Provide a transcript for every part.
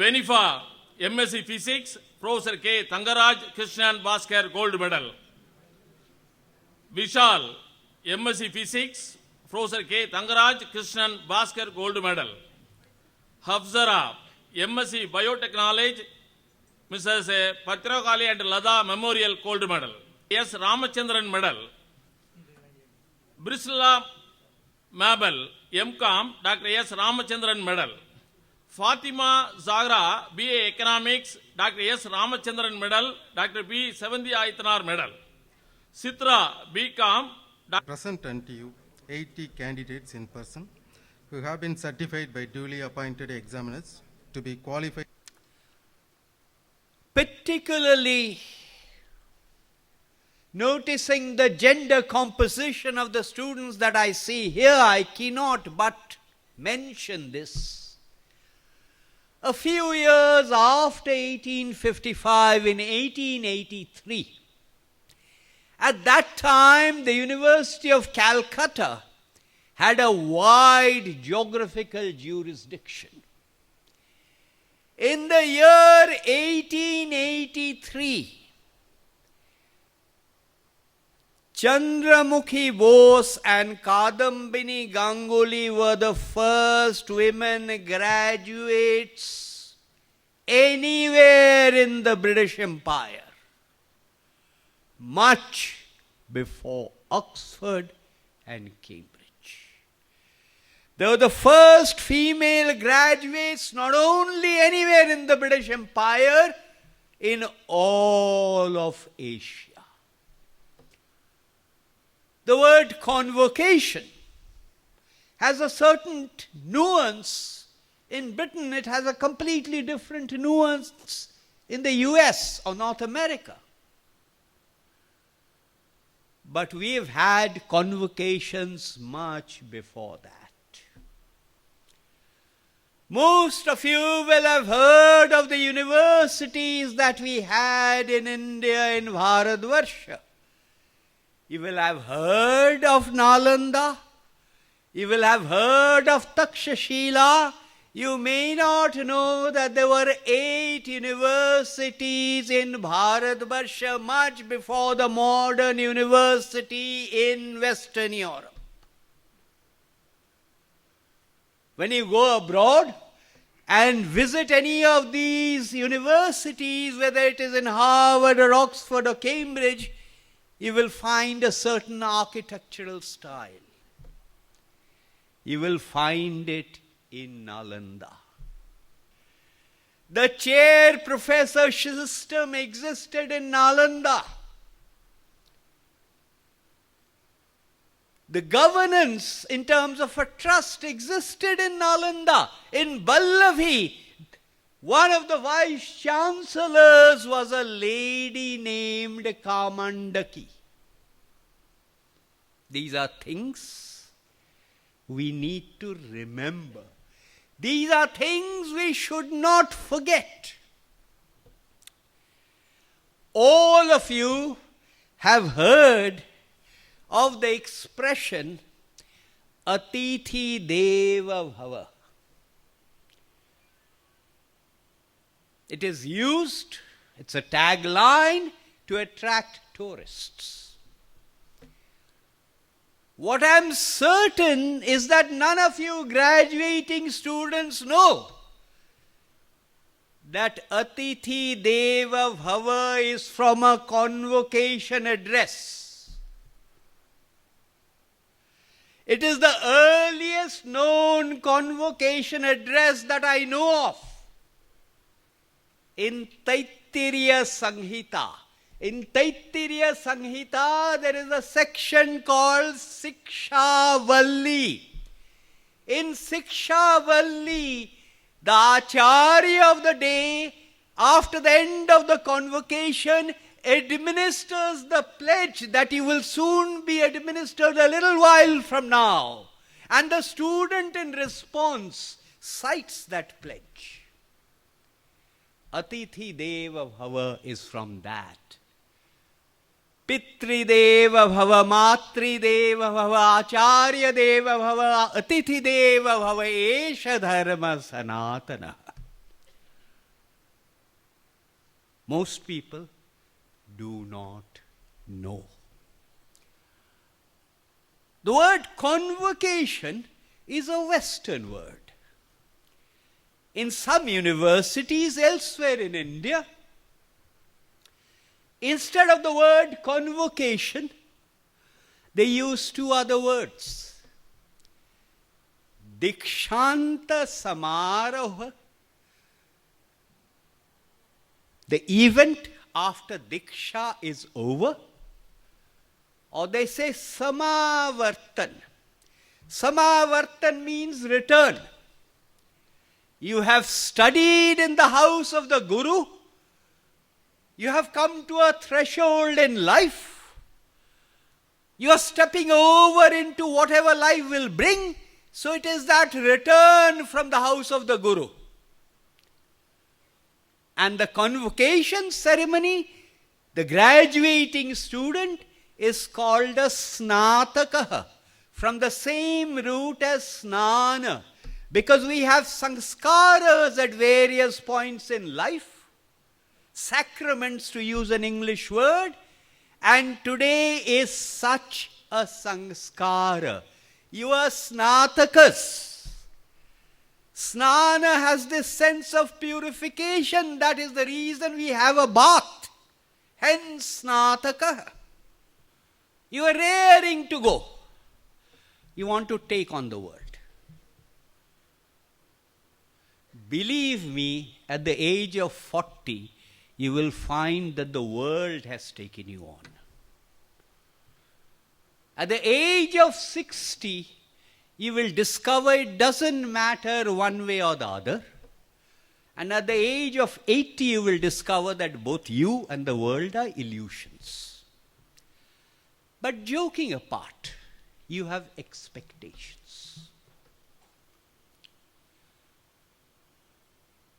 Benifa, MSc Physics, Professor K. Thangaraj Krishnan Bhaskar Gold Medal. Vishal, MSc Physics, Professor K. Thangaraj Krishnan Bhaskar Gold Medal. Hafzara, MSc Biotechnology, Mrs. Patrakali and Lada Memorial Gold Medal. S. Ramachandran Medal. Brisla Mabel, MCOM, Dr. S. Ramachandran Medal. Fatima Zagra, BA Economics, Dr. S. Ramachandran Medal, Dr. B. Sevanthi Aithanar Medal. Sitra, BCom. Present unto you 80 candidates in person who have been certified by duly appointed examiners to be qualified. Particularly noticing the gender composition of the students that I see here, I cannot but mention this. A few years after 1855, in 1883, at that time the University of Calcutta had a wide geographical jurisdiction. In the year 1883, Chandramukhi Bose and Kadambini Ganguly were the first women graduates anywhere in the British Empire, much before Oxford and Cambridge. They were the first female graduates not only anywhere in the British Empire, in all of Asia. The word convocation has a certain nuance. In Britain, it has a completely different nuance in the US or North America. But we've had convocations much before that. Most of you will have heard of the universities that we had in India, in Bharatvarsha. You will have heard of Nalanda. You will have heard of Takshashila. You may not know that there were 8 universities in Bharatvarsha much before the modern university in Western Europe. When you go abroad and visit any of these universities, whether it is in Harvard or Oxford or Cambridge, you will find a certain architectural style. You will find it in Nalanda. The chair professor system existed in Nalanda. The governance in terms of a trust existed in Nalanda. In Ballavi, one of the vice chancellors was a lady named Kamandaki. These are things we need to remember. These are things we should not forget. All of you have heard of the expression Atithi Deva Bhava. It is used, it's a tagline to attract tourists. What I am certain is that none of you graduating students know that Atithi Deva Bhava is from a convocation address. It is the earliest known convocation address that I know of. in Taittiriya Sanghita. In Taittiriya Sanghita, there is a section called Sikshavalli. In Sikshavalli, the Acharya of the day, after the end of the convocation, administers the pledge that he will soon be administered a little while from now. And the student in response cites that pledge. Atithi Deva Bhava is from that. Pitri Deva Bhava, Matri Deva Bhava, Acharya Deva Bhava, Atithi Deva Bhava, Esha Dharma Sanatana. Most people do not know. The word convocation is a Western word. In some universities elsewhere in India, instead of the word convocation, they use two other words. Dikshanta Samaroha, the event after Diksha is over, or they say Samavartan. Samavartan means return. You have studied in the house of the Guru. You have come to a threshold in life. You are stepping over into whatever life will bring. So it is that return from the house of the Guru. And the convocation ceremony, the graduating student, is called a Snatakaha, from the same root as Snana. Because we have sanskaras at various points in life, sacraments to use an English word, and today is such a sanskara. You are Snatakas. Snana has this sense of purification. That is the reason we have a bath. Hence Snataka. You are raring to go. You want to take on the world. Believe me, at the age of 40, you will find that the world has taken you on. At the age of 60, you will discover it doesn't matter one way or the other. And at the age of 80, you will discover that both you and the world are illusions. But joking apart, you have expectations.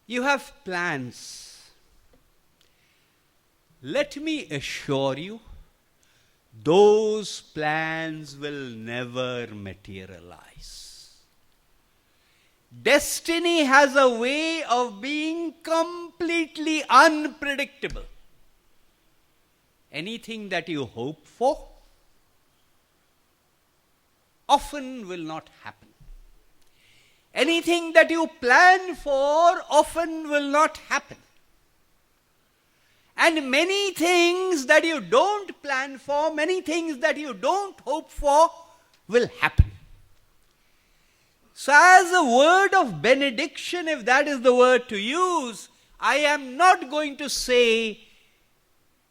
You have plans. Let me assure you, those plans will never materialize. Destiny has a way of being completely unpredictable. Anything that you hope for often will not happen. Anything that you plan for often will not happen. And many things that you don't plan for, many things that you don't hope for will happen. So as a word of benediction, if that is the word to use, I am not going to say,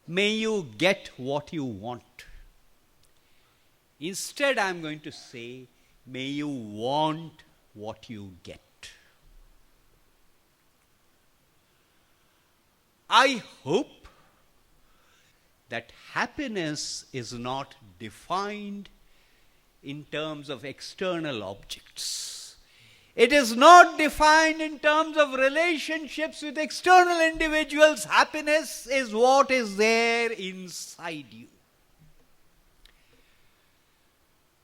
may you get what you want. Instead, I am going to say, may you want what you get. I hope that happiness is not defined in terms of external objects. It is not defined in terms of relationships with external individuals. Happiness is what is there inside you.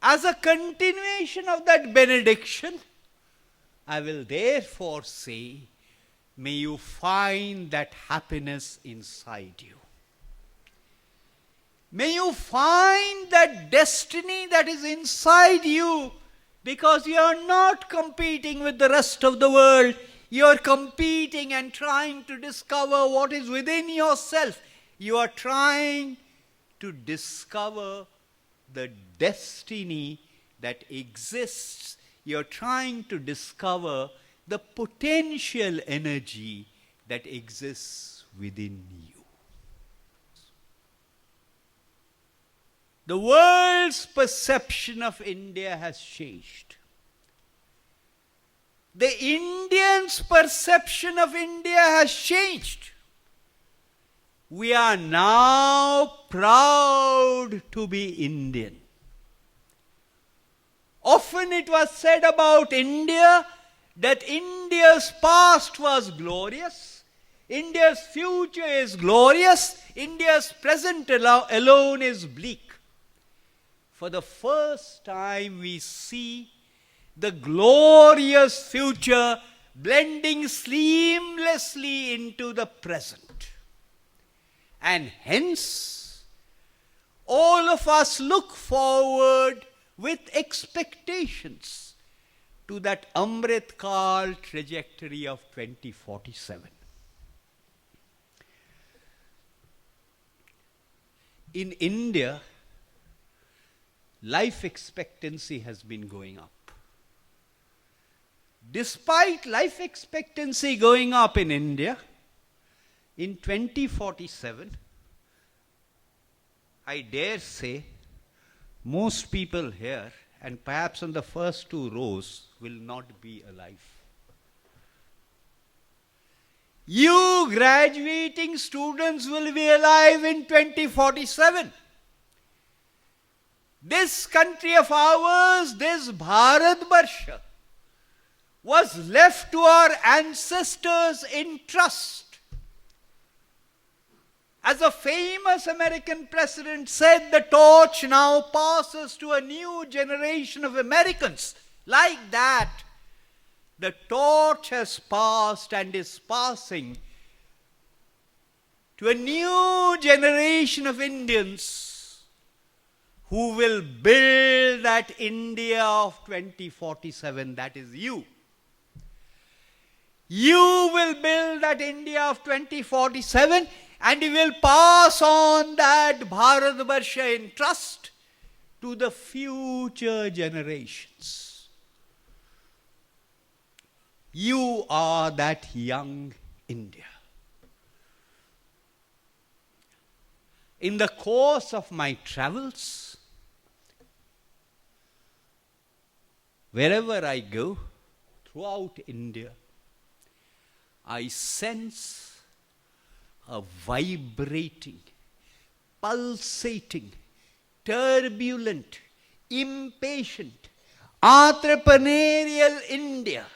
As a continuation of that benediction, I will therefore say, may you find that happiness inside you. May you find that destiny that is inside you, because you are not competing with the rest of the world. You are competing and trying to discover what is within yourself. You are trying to discover the destiny that exists. You are trying to discover the potential energy that exists within you. The world's perception of India has changed. The Indians' perception of India has changed. We are now proud to be Indian. Often it was said about India that India's past was glorious, India's future is glorious, India's present alone is bleak. For the first time we see the glorious future blending seamlessly into the present. And hence, all of us look forward with expectations to that Amrit Kal trajectory of 2047. In India, life expectancy has been going up. Despite life expectancy going up in India, in 2047, I dare say, most people here, and perhaps on the first two rows, will not be alive. You graduating students will be alive in 2047. This country of ours, this Bharatvarsha, was left to our ancestors in trust. As a famous American president said, the torch now passes to a new generation of Americans. Like that, the torch has passed and is passing to a new generation of Indians who will build that India of 2047, that is you. You will build that India of 2047 and you will pass on that Bharatvarsha in trust to the future generations. You are that young India. In the course of my travels, wherever I go, throughout India, I sense a vibrating, pulsating, turbulent, impatient, entrepreneurial India